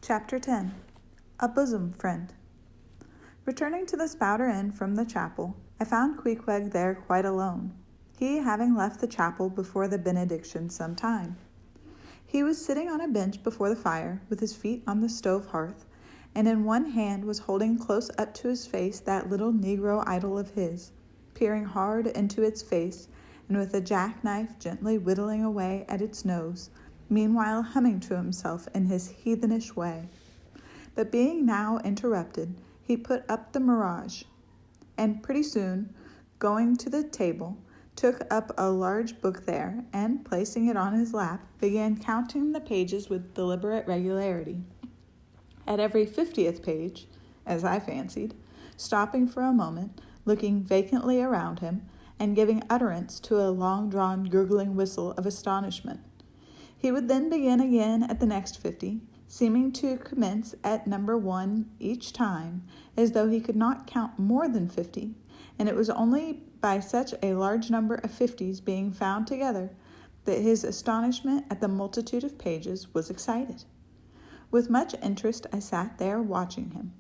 Chapter 10. A Bosom Friend. Returning to the Spouter Inn from the chapel, I found Queequeg there quite alone, he having left the chapel before the benediction some time. He was sitting on a bench before the fire, with his feet on the stove hearth, and in one hand was holding close up to his face that little Negro idol of his, peering hard into its face, and with a jackknife gently whittling away at its nose, meanwhile humming to himself in his heathenish way. But being now interrupted, he put up the mirage, and pretty soon, going to the table, took up a large book there, and, placing it on his lap, began counting the pages with deliberate regularity. At every 50th page, as I fancied, stopping for a moment, looking vacantly around him, and giving utterance to a long-drawn gurgling whistle of astonishment. He would then begin again at the next 50, seeming to commence at number 1 each time, as though he could not count more than 50, and it was only by such a large number of 50s being found together that his astonishment at the multitude of pages was excited. With much interest I sat there watching him.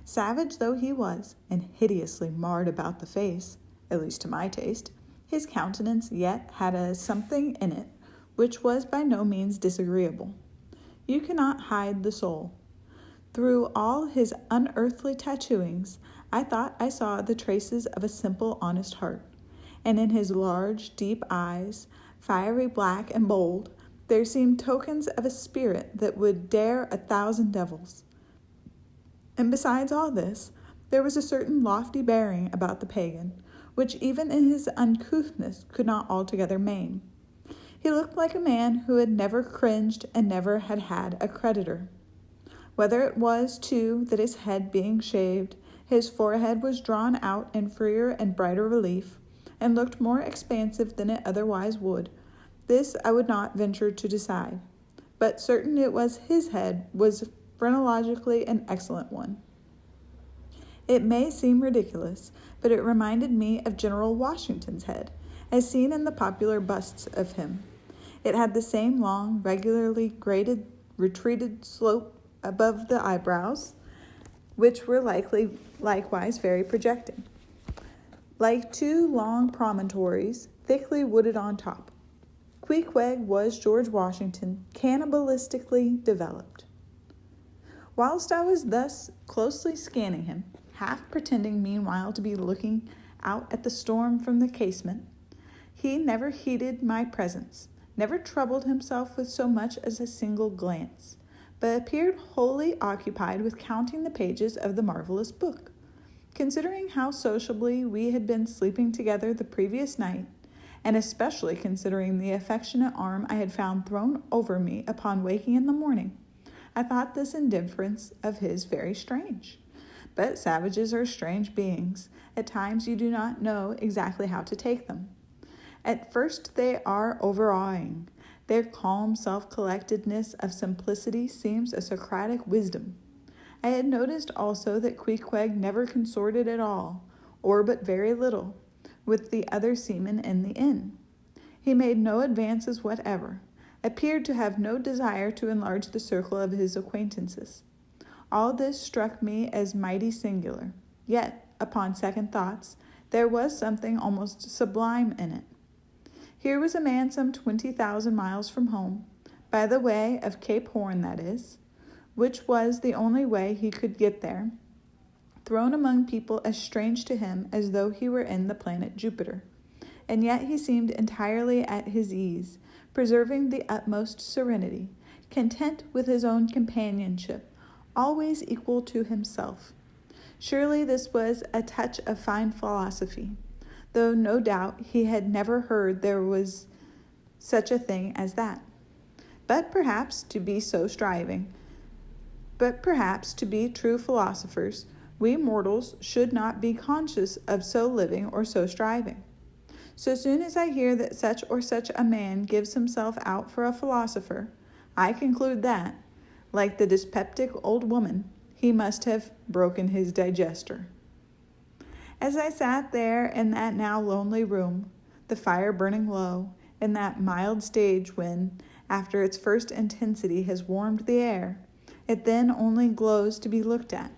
Savage though he was, and hideously marred about the face, at least to my taste, his countenance yet had a something in it which was by no means disagreeable. You cannot hide the soul. Through all his unearthly tattooings, I thought I saw the traces of a simple, honest heart, and in his large, deep eyes, fiery black and bold, there seemed tokens of a spirit that would dare 1,000 devils. And besides all this, there was a certain lofty bearing about the pagan, which even in his uncouthness could not altogether maim. He looked like a man who had never cringed and never had had a creditor. Whether it was, too, that his head being shaved, his forehead was drawn out in freer and brighter relief, and looked more expansive than it otherwise would, this I would not venture to decide. But certain it was his head was phrenologically an excellent one. It may seem ridiculous, but it reminded me of General Washington's head, as seen in the popular busts of him. It had the same long, regularly graded, retreated slope above the eyebrows, which were likewise very projecting, like two long promontories, thickly wooded on top. Queequeg was George Washington, cannibalistically developed. Whilst I was thus closely scanning him, half pretending meanwhile to be looking out at the storm from the casement, he never heeded my presence, never troubled himself with so much as a single glance, but appeared wholly occupied with counting the pages of the marvelous book. Considering how sociably we had been sleeping together the previous night, and especially considering the affectionate arm I had found thrown over me upon waking in the morning, I thought this indifference of his very strange. But savages are strange beings. At times you do not know exactly how to take them. At first they are overawing. Their calm self-collectedness of simplicity seems a Socratic wisdom. I had noticed also that Queequeg never consorted at all, or but very little, with the other seamen in the inn. He made no advances whatever, appeared to have no desire to enlarge the circle of his acquaintances. All this struck me as mighty singular, yet, upon second thoughts, there was something almost sublime in it. Here was a man some 20,000 miles from home, by the way of Cape Horn, that is, which was the only way he could get there, thrown among people as strange to him as though he were in the planet Jupiter, and yet he seemed entirely at his ease, preserving the utmost serenity, content with his own companionship, always equal to himself. Surely this was a touch of fine philosophy, though no doubt he had never heard there was such a thing as that. But perhaps to be true philosophers, we mortals should not be conscious of so living or so striving. So soon as I hear that such or such a man gives himself out for a philosopher, I conclude that, like the dyspeptic old woman, he must have broken his digester. As I sat there in that now lonely room, the fire burning low, in that mild stage when, after its first intensity has warmed the air, It then only glows to be looked at.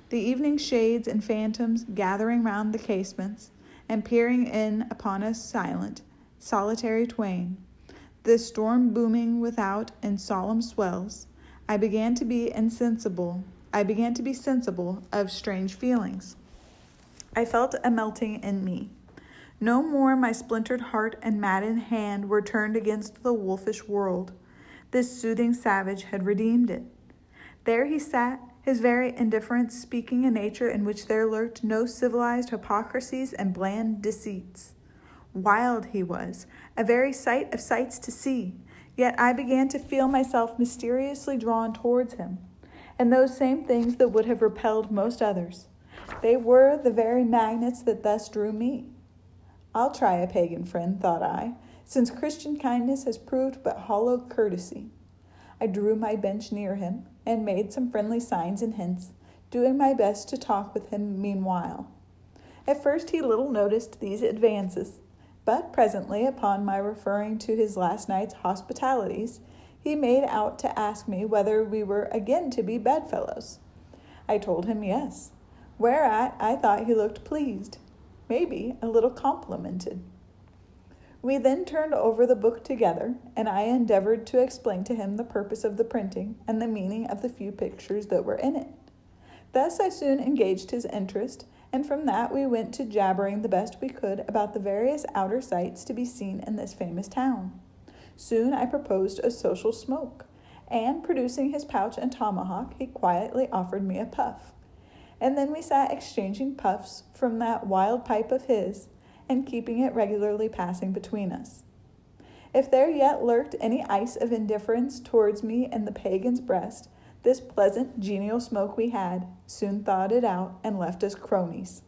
The evening shades and phantoms gathering round the casements and peering in upon us silent, solitary twain, the storm booming without in solemn swells, I began to be sensible of strange feelings. I felt a melting in me. No more my splintered heart and maddened hand were turned against the wolfish world. This soothing savage had redeemed it. There he sat, his very indifference speaking a nature in which there lurked no civilized hypocrisies and bland deceits. Wild he was, a very sight of sights to see, yet I began to feel myself mysteriously drawn towards him, and those same things that would have repelled most others. They were the very magnets that thus drew me. I'll try a pagan friend, thought I, since Christian kindness has proved but hollow courtesy. I drew my bench near him, and made some friendly signs and hints, doing my best to talk with him meanwhile. At first he little noticed these advances, but presently, upon my referring to his last night's hospitalities, he made out to ask me whether we were again to be bedfellows. I told him yes, whereat I thought he looked pleased, maybe a little complimented. We then turned over the book together, and I endeavored to explain to him the purpose of the printing and the meaning of the few pictures that were in it. Thus I soon engaged his interest, and from that we went to jabbering the best we could about the various outer sights to be seen in this famous town. Soon I proposed a social smoke, and producing his pouch and tomahawk, he quietly offered me a puff. And then we sat exchanging puffs from that wild pipe of his, and keeping it regularly passing between us. If there yet lurked any ice of indifference towards me in the pagan's breast, this pleasant, genial smoke we had soon thawed it out and left us cronies.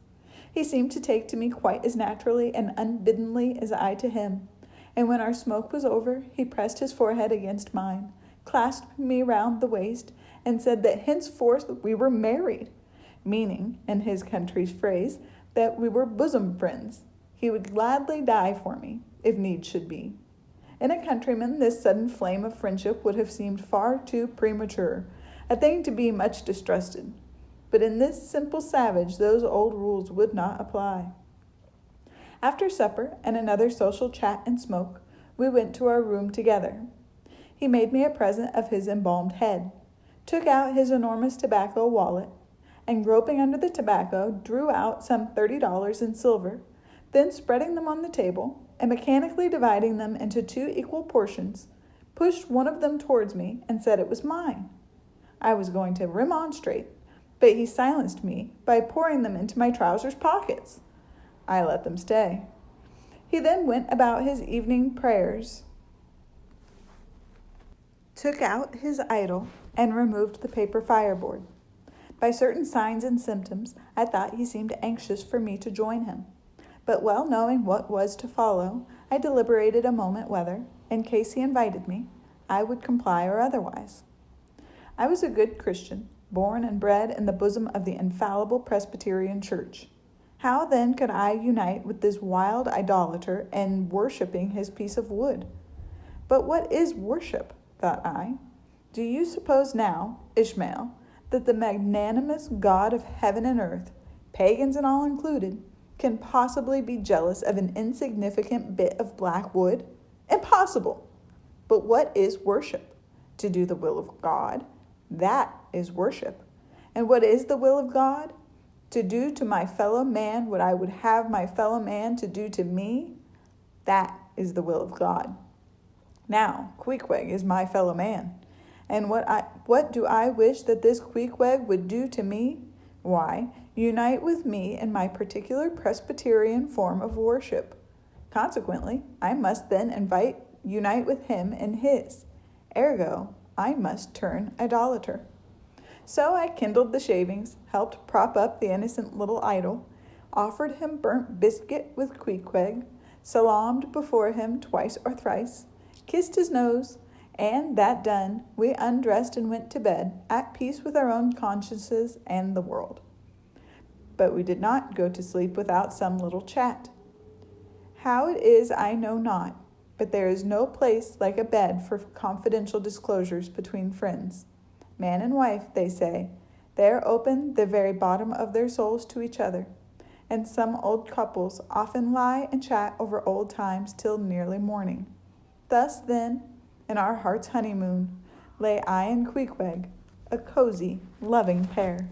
He seemed to take to me quite as naturally and unbiddenly as I to him, and when our smoke was over, he pressed his forehead against mine, clasped me round the waist, and said that henceforth we were married, meaning, in his country's phrase, that we were bosom friends. He would gladly die for me, if need should be. In a countryman, this sudden flame of friendship would have seemed far too premature, a thing to be much distrusted. But in this simple savage, those old rules would not apply. After supper and another social chat and smoke, we went to our room together. He made me a present of his embalmed head, took out his enormous tobacco wallet, and groping under the tobacco, drew out some $30 in silver, then spreading them on the table, and mechanically dividing them into 2 equal portions, pushed one of them towards me and said it was mine. I was going to remonstrate, but he silenced me by pouring them into my trousers pockets. I let them stay. He then went about his evening prayers, took out his idol, and removed the paper fireboard. By certain signs and symptoms, I thought he seemed anxious for me to join him. But well knowing what was to follow, I deliberated a moment whether, in case he invited me, I would comply or otherwise. I was a good Christian, born and bred in the bosom of the infallible Presbyterian Church. How then could I unite with this wild idolater in worshipping his piece of wood? But what is worship? Thought I. Do you suppose now, Ishmael, that the magnanimous God of heaven and earth, pagans and all included, can possibly be jealous of an insignificant bit of black wood? Impossible! But what is worship? To do the will of God. That is worship. And what is the will of God? To do to my fellow man what I would have my fellow man to do to me. That is the will of God. Now, Queequeg is my fellow man. And what do I wish that this Queequeg would do to me? Why, unite with me in my particular Presbyterian form of worship. Consequently, I must then unite with him in his. Ergo, I must turn idolater. So I kindled the shavings, helped prop up the innocent little idol, offered him burnt biscuit with Queequeg, salaamed before him twice or thrice, kissed his nose, and that done, we undressed and went to bed, at peace with our own consciences and the world. But we did not go to sleep without some little chat. How it is I know not, but there is no place like a bed for confidential disclosures between friends. Man and wife, they say. They are open the very bottom of their souls to each other. And some old couples often lie and chat over old times till nearly morning. Thus, then, in our heart's honeymoon, lay I and Queequeg, a cozy, loving pair.